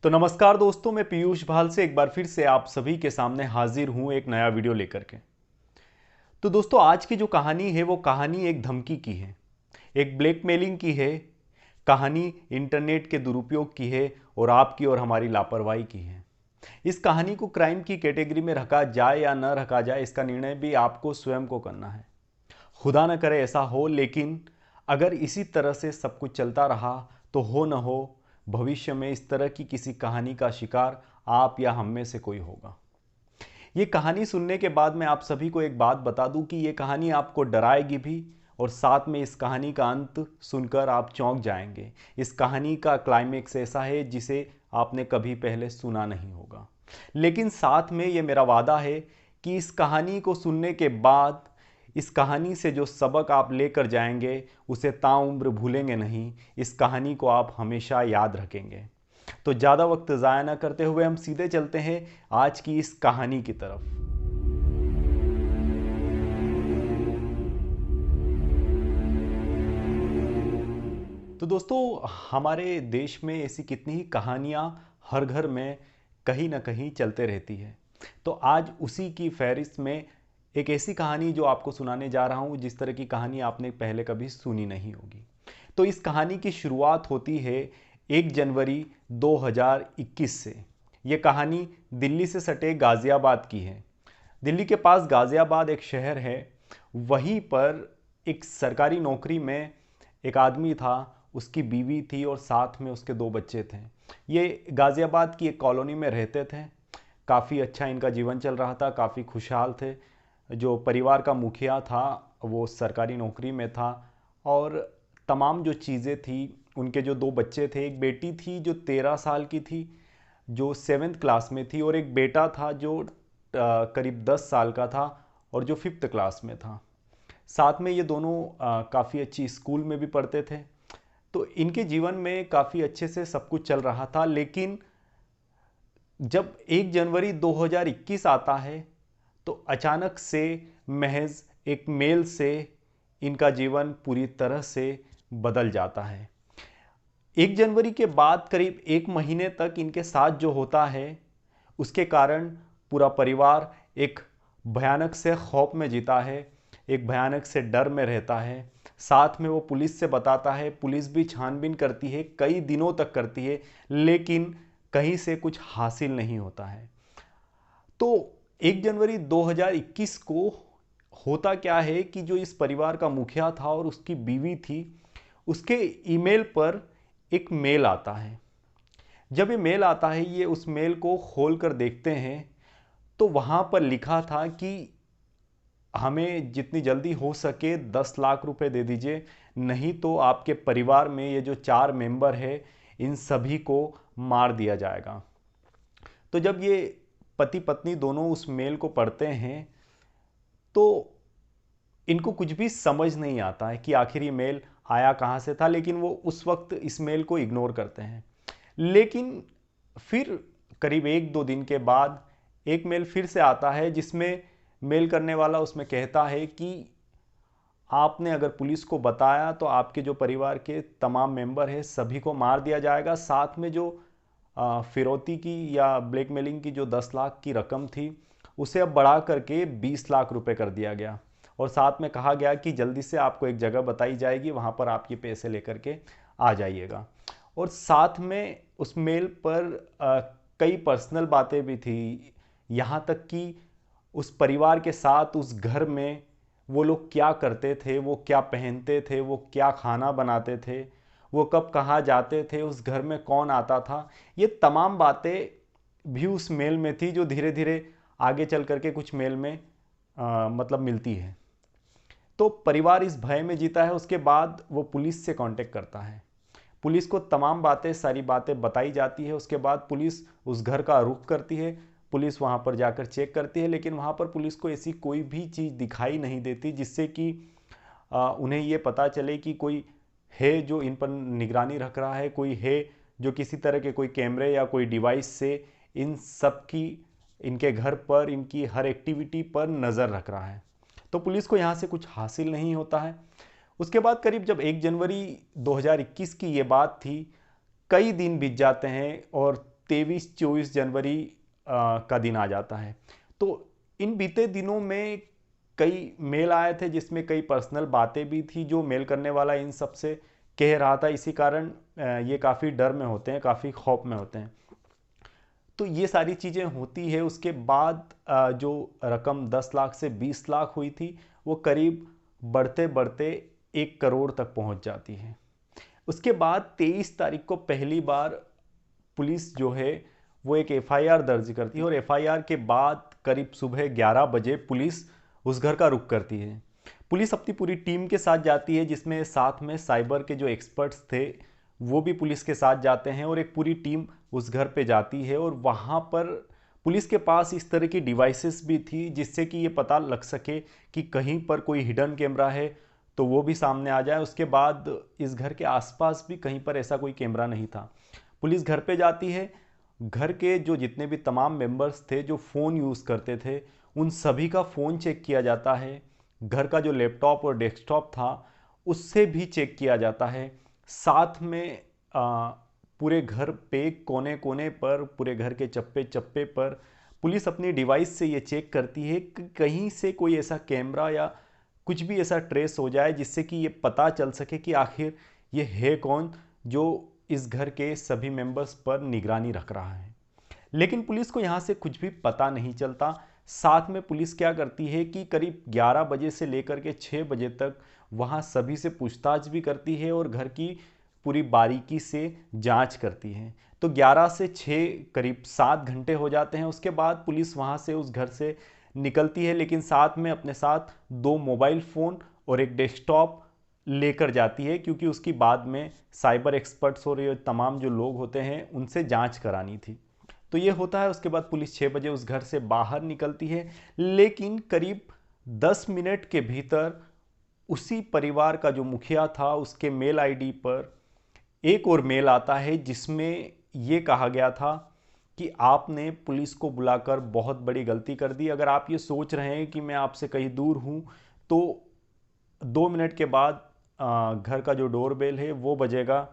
तो नमस्कार दोस्तों, मैं पीयूष भाल से एक बार फिर से आप सभी के सामने हाजिर हूं एक नया वीडियो लेकर के। तो दोस्तों, आज की जो कहानी है वो कहानी एक धमकी की है, एक ब्लैकमेलिंग की है, कहानी इंटरनेट के दुरुपयोग की है और आपकी और हमारी लापरवाही की है। इस कहानी को क्राइम की कैटेगरी में रखा जाए या न रखा जाए, इसका निर्णय भी आपको स्वयं को करना है। खुदा न करे ऐसा हो, लेकिन अगर इसी तरह से सब कुछ चलता रहा तो हो न हो भविष्य में इस तरह की किसी कहानी का शिकार आप या हम में से कोई होगा। ये कहानी सुनने के बाद मैं आप सभी को एक बात बता दूं कि ये कहानी आपको डराएगी भी, और साथ में इस कहानी का अंत सुनकर आप चौंक जाएंगे। इस कहानी का क्लाइमेक्स ऐसा है जिसे आपने कभी पहले सुना नहीं होगा, लेकिन साथ में ये मेरा वादा है कि इस कहानी को सुनने के बाद इस कहानी से जो सबक आप लेकर जाएंगे उसे ताउम्र भूलेंगे नहीं। इस कहानी को आप हमेशा याद रखेंगे। तो ज़्यादा वक्त ज़ाया ना करते हुए हम सीधे चलते हैं आज की इस कहानी की तरफ। तो दोस्तों, हमारे देश में ऐसी कितनी ही कहानियाँ हर घर में कहीं ना कहीं चलते रहती है। तो आज उसी की फहरिस्त में एक ऐसी कहानी जो आपको सुनाने जा रहा हूँ जिस तरह की कहानी आपने पहले कभी सुनी नहीं होगी। तो इस कहानी की शुरुआत होती है 1 जनवरी 2021 से। यह कहानी दिल्ली से सटे गाज़ियाबाद की है। दिल्ली के पास गाज़ियाबाद एक शहर है, वहीं पर एक सरकारी नौकरी में एक आदमी था, उसकी बीवी थी और साथ में उसके 2 बच्चे थे। ये गाज़ियाबाद की एक कॉलोनी में रहते थे। काफ़ी अच्छा इनका जीवन चल रहा था, काफ़ी खुशहाल थे। जो परिवार का मुखिया था वो सरकारी नौकरी में था, और तमाम जो चीज़ें थी, उनके जो 2 बच्चे थे, एक बेटी थी जो 13 साल की थी, जो 7th क्लास में थी, और एक बेटा था जो करीब 10 साल का था और जो 5th क्लास में था। साथ में ये दोनों काफ़ी अच्छी स्कूल में भी पढ़ते थे। तो इनके जीवन में काफ़ी अच्छे से सब कुछ चल रहा था। लेकिन जब 1 जनवरी 2021 आता है तो अचानक से महज एक मेल से इनका जीवन पूरी तरह से बदल जाता है। 1 जनवरी के बाद करीब 1 महीने तक इनके साथ जो होता है उसके कारण पूरा परिवार एक भयानक से खौफ में जीता है, एक भयानक से डर में रहता है। साथ में वो पुलिस से बताता है, पुलिस भी छानबीन करती है, कई दिनों तक करती है, लेकिन कहीं से कुछ हासिल नहीं होता है। तो 1 जनवरी 2021 को होता क्या है कि जो इस परिवार का मुखिया था और उसकी बीवी थी, उसके ईमेल पर एक मेल आता है। जब ये मेल आता है, ये उस मेल को खोल कर देखते हैं तो वहाँ पर लिखा था कि हमें जितनी जल्दी हो सके 10 लाख रुपए दे दीजिए, नहीं तो आपके परिवार में ये जो 4 मेंबर है इन सभी को मार दिया जाएगा। तो जब ये पति पत्नी दोनों उस मेल को पढ़ते हैं तो इनको कुछ भी समझ नहीं आता है कि आखिर ये मेल आया कहाँ से था, लेकिन वो उस वक्त इस मेल को इग्नोर करते हैं। लेकिन फिर करीब 1-2 दिन के बाद एक मेल फिर से आता है जिसमें मेल करने वाला उसमें कहता है कि आपने अगर पुलिस को बताया तो आपके जो परिवार के तमाम मेंबर हैं सभी को मार दिया जाएगा। साथ में जो फिरौती की या ब्लैकमेलिंग की जो 10 लाख की रकम थी उसे अब बढ़ा करके 20 लाख रुपए कर दिया गया, और साथ में कहा गया कि जल्दी से आपको एक जगह बताई जाएगी, वहाँ पर आप ये पैसे लेकर के आ जाइएगा। और साथ में उस मेल पर कई पर्सनल बातें भी थी, यहाँ तक कि उस परिवार के साथ उस घर में वो लोग क्या करते थे, वो क्या पहनते थे, वो क्या खाना बनाते थे, वो कब कहाँ जाते थे, उस घर में कौन आता था, ये तमाम बातें भी उस मेल में थी, जो धीरे धीरे आगे चल करके कुछ मेल में मतलब मिलती है। तो परिवार इस भय में जीता है। उसके बाद वो पुलिस से कांटेक्ट करता है, पुलिस को तमाम बातें सारी बातें बताई जाती है। उसके बाद पुलिस उस घर का रुख करती है, पुलिस वहाँ पर जाकर चेक करती है, लेकिन वहाँ पर पुलिस को ऐसी कोई भी चीज़ दिखाई नहीं देती जिससे कि उन्हें ये पता चले कि कोई है जो इन पर निगरानी रख रहा है, कोई है जो किसी तरह के कोई कैमरे या कोई डिवाइस से इन सब की, इनके घर पर इनकी हर एक्टिविटी पर नज़र रख रहा है। तो पुलिस को यहाँ से कुछ हासिल नहीं होता है। उसके बाद करीब जब 1 जनवरी 2021 की ये बात थी, कई दिन बीत जाते हैं और 23-24 जनवरी का दिन आ जाता है। तो इन बीते दिनों में कई मेल आए थे जिसमें कई पर्सनल बातें भी थी जो मेल करने वाला इन सब से कह रहा था। इसी कारण ये काफ़ी डर में होते हैं, काफ़ी खौफ में होते हैं। तो ये सारी चीज़ें होती है। उसके बाद जो रकम 10 लाख से 20 लाख हुई थी वो करीब बढ़ते बढ़ते 1 करोड़ तक पहुंच जाती है। उसके बाद 23 तारीख को पहली बार पुलिस जो है वो एक एफआईआर दर्ज करती है और एफआईआर के बाद करीब सुबह 11 बजे पुलिस उस घर का रुख करती है। पुलिस अपनी पूरी टीम के साथ जाती है जिसमें साथ में साइबर के जो एक्सपर्ट्स थे वो भी पुलिस के साथ जाते हैं और एक पूरी टीम उस घर पे जाती है। और वहाँ पर पुलिस के पास इस तरह की डिवाइसेस भी थी जिससे कि ये पता लग सके कि कहीं पर कोई हिडन कैमरा है तो वो भी सामने आ जाए। उसके बाद इस घर के आसपास भी कहीं पर ऐसा कोई कैमरा नहीं था। पुलिस घर पे जाती है, घर के जो जितने भी तमाम मेंबर्स थे जो फ़ोन यूज़ करते थे उन सभी का फ़ोन चेक किया जाता है। घर का जो लैपटॉप और डेस्कटॉप था उससे भी चेक किया जाता है। साथ में पूरे घर पे कोने कोने पर, पूरे घर के चप्पे चप्पे पर पुलिस अपनी डिवाइस से ये चेक करती है कि कहीं से कोई ऐसा कैमरा या कुछ भी ऐसा ट्रेस हो जाए जिससे कि ये पता चल सके कि आखिर ये है कौन जो इस घर के सभी मेंबर्स पर निगरानी रख रहा है। लेकिन पुलिस को यहाँ से कुछ भी पता नहीं चलता। साथ में पुलिस क्या करती है कि करीब 11 बजे से लेकर के 6 बजे तक वहाँ सभी से पूछताछ भी करती है और घर की पूरी बारीकी से जांच करती है। तो 11 से 6 करीब 7 घंटे हो जाते हैं। उसके बाद पुलिस वहाँ से उस घर से निकलती है, लेकिन साथ में अपने साथ 2 मोबाइल फ़ोन और एक डेस्कटॉप लेकर जाती है क्योंकि उसकी बाद में साइबर एक्सपर्ट्स और ये तमाम जो लोग होते हैं उनसे जांच करानी थी। तो ये होता है। उसके बाद पुलिस 6 बजे उस घर से बाहर निकलती है, लेकिन करीब 10 मिनट के भीतर उसी परिवार का जो मुखिया था उसके मेल आईडी पर एक और मेल आता है जिसमें ये कहा गया था कि आपने पुलिस को बुलाकर बहुत बड़ी गलती कर दी। अगर आप ये सोच रहे हैं कि मैं आपसे कहीं दूर हूँ तो 2 मिनट के बाद घर का जो डोरबेल है वो बजेगा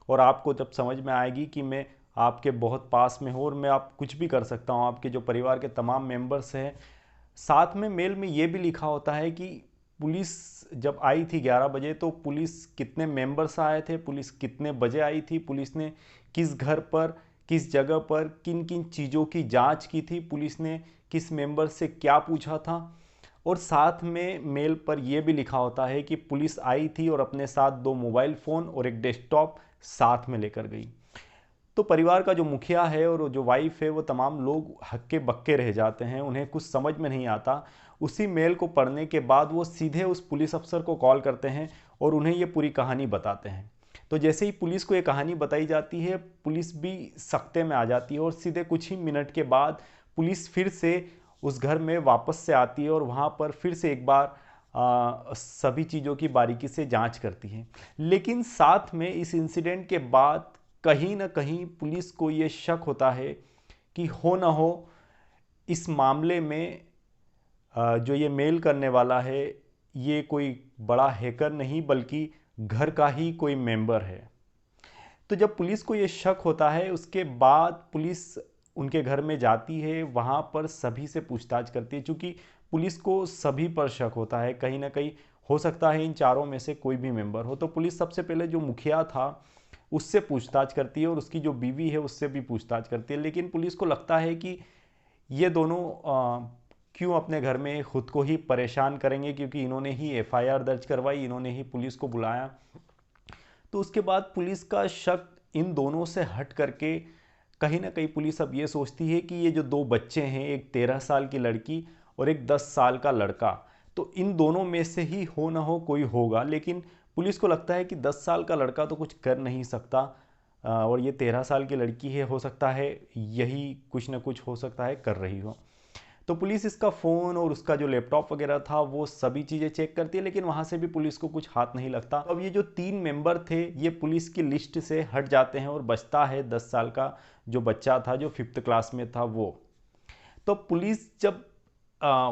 और आपको जब समझ में आएगी कि मैं आपके बहुत पास में हूँ और मैं आप कुछ भी कर सकता हूँ। आपके जो परिवार के तमाम मेंबर्स हैं। साथ में मेल में ये भी लिखा होता है कि पुलिस जब आई थी 11 बजे तो पुलिस कितने मेंबर्स आए थे, पुलिस कितने बजे आई थी, पुलिस ने किस घर पर, किस जगह पर किन किन चीज़ों की जांच की थी, पुलिस ने किस मेंबर से क्या पूछा था। और साथ में मेल पर यह भी लिखा होता है कि पुलिस आई थी और अपने साथ 2 मोबाइल फ़ोन और एक डेस्कटॉप साथ में लेकर गई। तो परिवार का जो मुखिया है और जो वाइफ है वो तमाम लोग हक्के बक्के रह जाते हैं, उन्हें कुछ समझ में नहीं आता। उसी मेल को पढ़ने के बाद वो सीधे उस पुलिस अफसर को कॉल करते हैं और उन्हें ये पूरी कहानी बताते हैं। तो जैसे ही पुलिस को ये कहानी बताई जाती है पुलिस भी सख्ते में आ जाती है और सीधे कुछ ही मिनट के बाद पुलिस फिर से उस घर में वापस से आती है और वहाँ पर फिर से एक बार सभी चीज़ों की बारीकी से जांच करती है। लेकिन साथ में इस इंसिडेंट के बाद कहीं ना कहीं पुलिस को ये शक होता है कि हो ना हो इस मामले में जो ये मेल करने वाला है ये कोई बड़ा हैकर नहीं बल्कि घर का ही कोई मेंबर है। तो जब पुलिस को ये शक होता है उसके बाद पुलिस उनके घर में जाती है, वहाँ पर सभी से पूछताछ करती है। चूँकि पुलिस को सभी पर शक होता है, कहीं ना कहीं हो सकता है इन चारों में से कोई भी मेंबर हो। तो पुलिस सबसे पहले जो मुखिया था उससे पूछताछ करती है और उसकी जो बीवी है उससे भी पूछताछ करती है। लेकिन पुलिस को लगता है कि ये दोनों क्यों अपने घर में खुद को ही परेशान करेंगे, क्योंकि इन्होंने ही एफआईआर दर्ज करवाई, इन्होंने ही पुलिस को बुलाया। तो उसके बाद पुलिस का शक इन दोनों से हट करके कहीं ना कहीं पुलिस अब ये सोचती है कि ये जो 2 बच्चे हैं, एक 13 साल की लड़की और एक 10 साल का लड़का, तो इन दोनों में से ही हो ना हो कोई होगा। लेकिन पुलिस को लगता है कि 10 साल का लड़का तो कुछ कर नहीं सकता और ये 13 साल की लड़की है, हो सकता है यही कुछ ना कुछ हो सकता है कर रही हो। तो पुलिस इसका फ़ोन और उसका जो लैपटॉप वगैरह था वो सभी चीज़ें चेक करती है, लेकिन वहाँ से भी पुलिस को कुछ हाथ नहीं लगता। अब ये जो 3 मेंबर थे ये पुलिस की लिस्ट से हट जाते हैं और बचता है 10 साल का जो बच्चा था जो 5th क्लास में था वो। तो पुलिस जब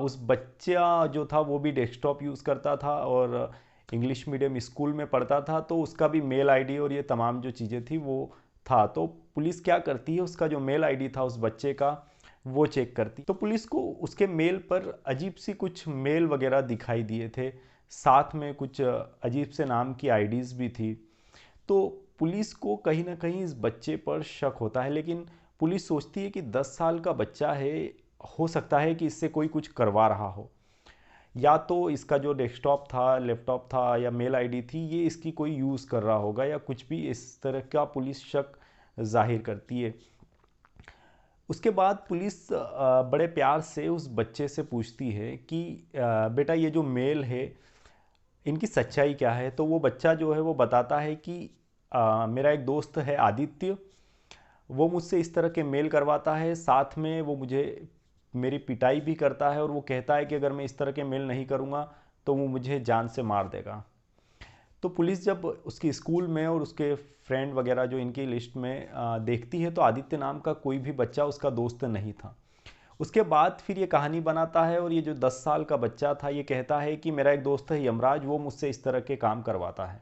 उस बच्चा जो था वो भी डेस्कटॉप यूज़ करता था और इंग्लिश मीडियम स्कूल में पढ़ता था, तो उसका भी मेल आईडी और ये तमाम जो चीज़ें थी वो था, तो पुलिस क्या करती है, उसका जो मेल आईडी था उस बच्चे का वो चेक करती। तो पुलिस को उसके मेल पर अजीब सी कुछ मेल वगैरह दिखाई दिए थे, साथ में कुछ अजीब से नाम की आईडीज़ भी थी। तो पुलिस को कहीं ना कहीं इस बच्चे पर शक होता है, लेकिन पुलिस सोचती है कि 10 साल का बच्चा है, हो सकता है कि इससे कोई कुछ करवा रहा हो, या तो इसका जो डेस्कटॉप था, लैपटॉप था या मेल आईडी थी, ये इसकी कोई यूज़ कर रहा होगा या कुछ भी इस तरह का पुलिस शक जाहिर करती है। उसके बाद पुलिस बड़े प्यार से उस बच्चे से पूछती है कि बेटा ये जो मेल है इनकी सच्चाई क्या है। तो वो बच्चा जो है वो बताता है कि मेरा एक दोस्त है आदित्य, वो मुझसे इस तरह के मेल करवाता है, साथ में वो मुझे मेरी पिटाई भी करता है और वो कहता है कि अगर मैं इस तरह के मेल नहीं करूँगा तो वो मुझे जान से मार देगा। तो पुलिस जब उसकी स्कूल में और उसके फ्रेंड वगैरह जो इनकी लिस्ट में देखती है, तो आदित्य नाम का कोई भी बच्चा उसका दोस्त नहीं था। उसके बाद फिर ये कहानी बनाता है और ये जो 10 साल का बच्चा था ये कहता है कि मेरा एक दोस्त है यमराज, वो मुझसे इस तरह के काम करवाता है।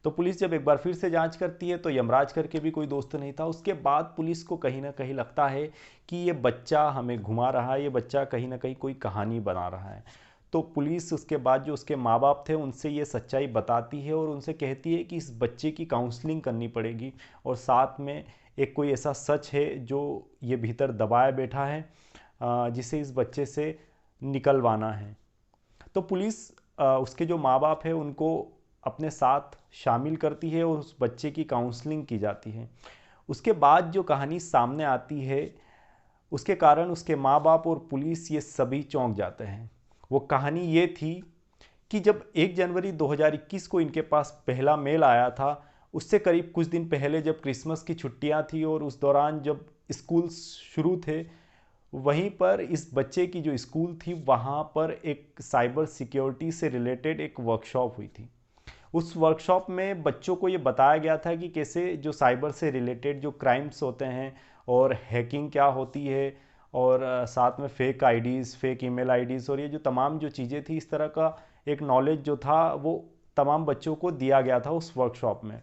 तो पुलिस जब एक बार फिर से जांच करती है तो यमराज करके भी कोई दोस्त नहीं था। उसके बाद पुलिस को कहीं ना कहीं लगता है कि ये बच्चा हमें घुमा रहा है, ये बच्चा कहीं ना कहीं कोई कहानी बना रहा है। तो पुलिस उसके बाद जो उसके माँ बाप थे उनसे ये सच्चाई बताती है और उनसे कहती है कि इस बच्चे की काउंसलिंग करनी पड़ेगी और साथ में एक कोई ऐसा सच है जो ये भीतर दबाए बैठा है, जिसे इस बच्चे से निकलवाना है। तो पुलिस उसके जो माँ बाप है उनको अपने साथ शामिल करती है और उस बच्चे की काउंसलिंग की जाती है। उसके बाद जो कहानी सामने आती है उसके कारण उसके माँ बाप और पुलिस ये सभी चौंक जाते हैं। वो कहानी ये थी कि जब 1 जनवरी 2021 को इनके पास पहला मेल आया था, उससे करीब कुछ दिन पहले जब क्रिसमस की छुट्टियां थी और उस दौरान जब स्कूल शुरू थे, वहीं पर इस बच्चे की जो स्कूल थी वहाँ पर एक साइबर सिक्योरिटी से रिलेटेड एक वर्कशॉप हुई थी। उस वर्कशॉप में बच्चों को ये बताया गया था कि कैसे जो साइबर से रिलेटेड जो क्राइम्स होते हैं और हैकिंग क्या होती है, और साथ में fake IDs, fake email IDs और ये जो तमाम जो चीज़ें थी, इस तरह का एक नॉलेज जो था वो तमाम बच्चों को दिया गया था उस वर्कशॉप में।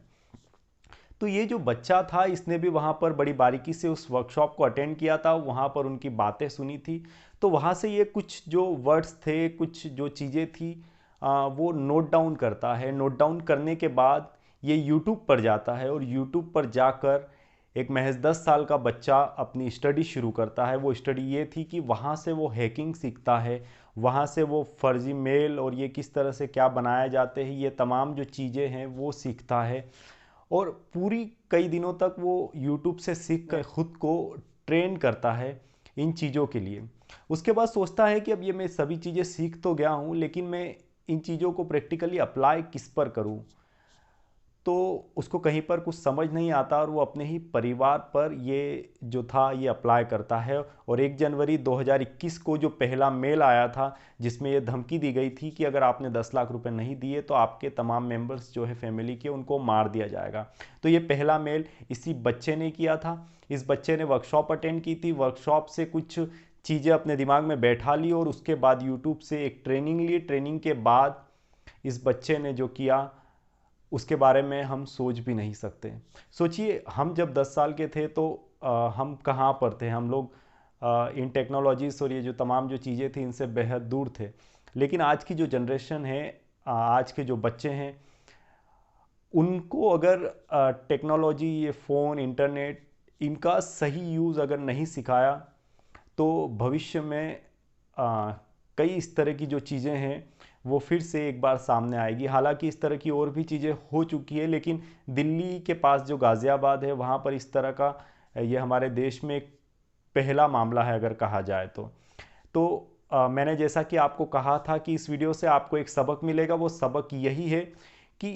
तो ये जो बच्चा था इसने भी वहाँ पर बड़ी बारीकी से उस वर्कशॉप को अटेंड किया था, वहाँ पर उनकी बातें सुनी थी। तो वहाँ से ये कुछ जो वर्ड्स थे, कुछ जो चीज़ें थी, वो नोट डाउन करता है। नोट डाउन करने के बाद ये यूट्यूब पर जाता है और यूट्यूब पर जाकर एक महज 10 साल का बच्चा अपनी स्टडी शुरू करता है। वो स्टडी ये थी कि वहाँ से वो हैकिंग सीखता है, वहाँ से वो फर्जी मेल और ये किस तरह से क्या बनाए जाते हैं, ये तमाम जो चीज़ें हैं वो सीखता है। और पूरी कई दिनों तक वो यूट्यूब से सीख कर खुद को ट्रेन करता है इन चीज़ों के लिए। उसके बाद सोचता है कि अब ये मैं सभी चीज़ें सीख तो गया हूँ, लेकिन मैं इन चीज़ों को प्रैक्टिकली अप्लाई किस पर करूँ। तो उसको कहीं पर कुछ समझ नहीं आता और वो अपने ही परिवार पर ये जो था ये अप्लाई करता है। और 1 जनवरी 2021 को जो पहला मेल आया था जिसमें ये धमकी दी गई थी कि अगर आपने 10 लाख रुपए नहीं दिए तो आपके तमाम मेंबर्स जो है फैमिली के उनको मार दिया जाएगा। तो ये पहला मेल इसी बच्चे ने किया था। इस बच्चे ने वर्कशॉप अटेंड की थी, वर्कशॉप से कुछ चीज़ें अपने दिमाग में बैठा ली और उसके बाद यूट्यूब से एक ट्रेनिंग ली। ट्रेनिंग के बाद इस बच्चे ने जो किया उसके बारे में हम सोच भी नहीं सकते। सोचिए हम जब 10 साल के थे तो हम कहाँ पर थे, हम लोग इन टेक्नोलॉजीज़ और ये जो तमाम जो चीज़ें थी इनसे बेहद दूर थे। लेकिन आज की जो जनरेशन है, आज के जो बच्चे हैं, उनको अगर टेक्नोलॉजी, ये फ़ोन, इंटरनेट, इनका सही यूज़ अगर नहीं सिखाया तो भविष्य में आ, कई इस तरह की जो चीज़ें हैं वो फिर से एक बार सामने आएगी। हालांकि इस तरह की और भी चीज़ें हो चुकी है, लेकिन दिल्ली के पास जो गाज़ियाबाद है वहाँ पर इस तरह का ये हमारे देश में एक पहला मामला है अगर कहा जाए तो मैंने जैसा कि आपको कहा था कि इस वीडियो से आपको एक सबक मिलेगा। वो सबक यही है कि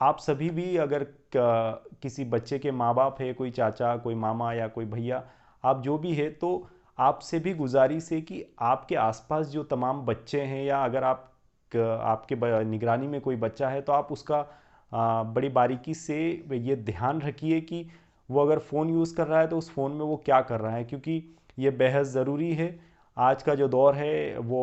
आप सभी भी अगर किसी बच्चे के माँ बाप है, कोई चाचा, कोई मामा या कोई भैया, आप जो भी है, तो आपसे भी गुजारिश है कि आपके आसपास जो तमाम बच्चे हैं या अगर आपके निगरानी में कोई बच्चा है तो आप उसका बड़ी बारीकी से ये ध्यान रखिए कि वो अगर फ़ोन यूज़ कर रहा है तो उस फ़ोन में वो क्या कर रहा है, क्योंकि ये बेहद ज़रूरी है। आज का जो दौर है वो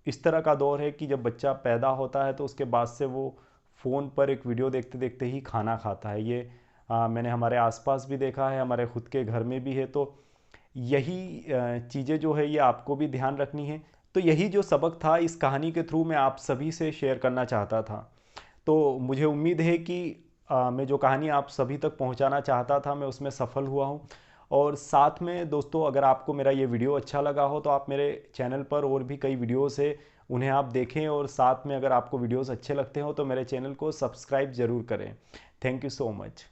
इस तरह का दौर है कि जब बच्चा पैदा होता है तो उसके बाद से वो फ़ोन पर एक वीडियो देखते देखते ही खाना खाता है। ये मैंने हमारे आसपास भी देखा है, हमारे खुद के घर में भी है। तो यही चीज़ें जो है ये आपको भी ध्यान रखनी है। तो यही जो सबक था इस कहानी के थ्रू मैं आप सभी से शेयर करना चाहता था। तो मुझे उम्मीद है कि मैं जो कहानी आप सभी तक पहुंचाना चाहता था मैं उसमें सफल हुआ हूं। और साथ में दोस्तों, अगर आपको मेरा ये वीडियो अच्छा लगा हो तो आप मेरे चैनल पर और भी कई वीडियोस है, उन्हें आप देखें। और साथ में अगर आपको वीडियोस अच्छे लगते हो तो मेरे चैनल को सब्सक्राइब ज़रूर करें। Thank you so much.